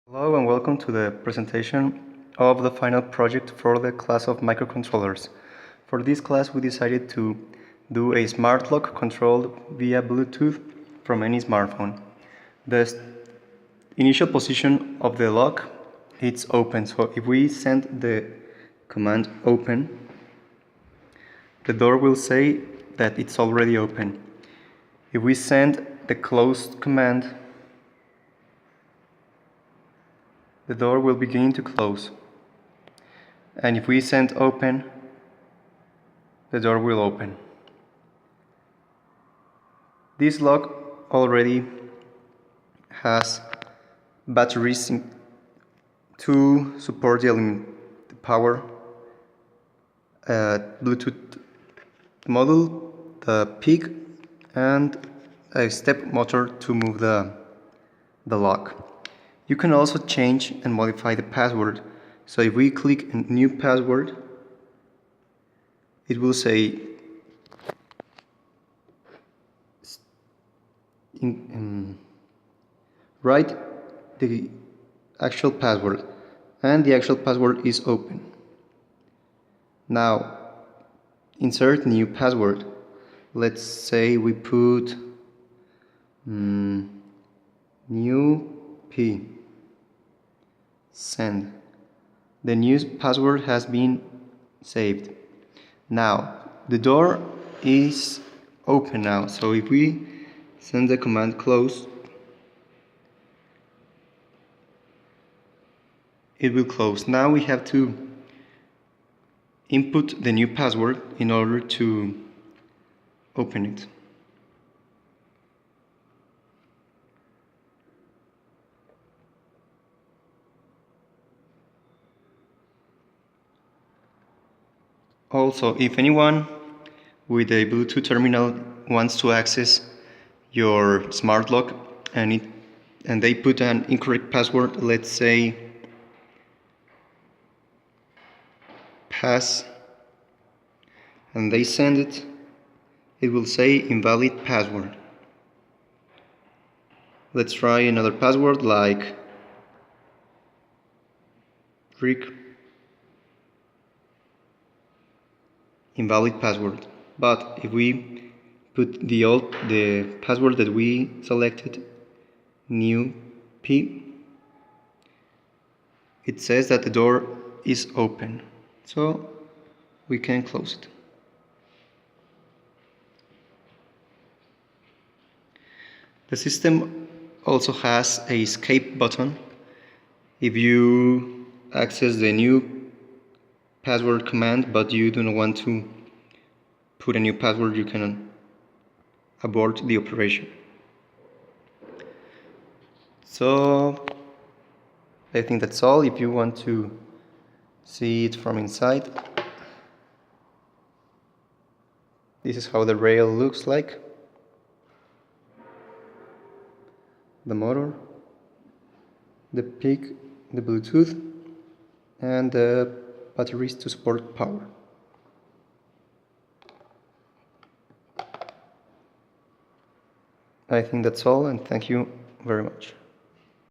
Hello and welcome to the presentation of the final project for the class of microcontrollers. For this class we decided to do a smart lock controlled via Bluetooth from any smartphone. The initial position of the lock it's open, so if we send the command open, the door will say that it's already open. If we send the closed command, the door will begin to close. And if we send open, the door will open. This lock already has batteries to support the power, Bluetooth module, the peak, and a step motor to move the lock. You can also change and modify the password. So if we click a new password, it will say write the actual password, and the actual password is open. Now insert new password. Let's say we put new P. Send. The new password has been saved. Now the door is open now, so if we send the command close, it will close. Now we have to input the new password in order to open it. Also, if anyone with a Bluetooth terminal wants to access your smart lock and they put an incorrect password, let's say pass, and they send it, it will say invalid password. Let's try another password like Rick. Invalid password. But if we put the password that we selected, new P, it says that the door is open, so we can close it. The system also has a escape button. If you access the new password command but you do not want to put a new password, you can abort the operation. So I think that's all. If you want to see it from inside, this is how the rail looks like. The motor, the peak, the Bluetooth, and the batteries to support power. I think that's all, and thank you very much.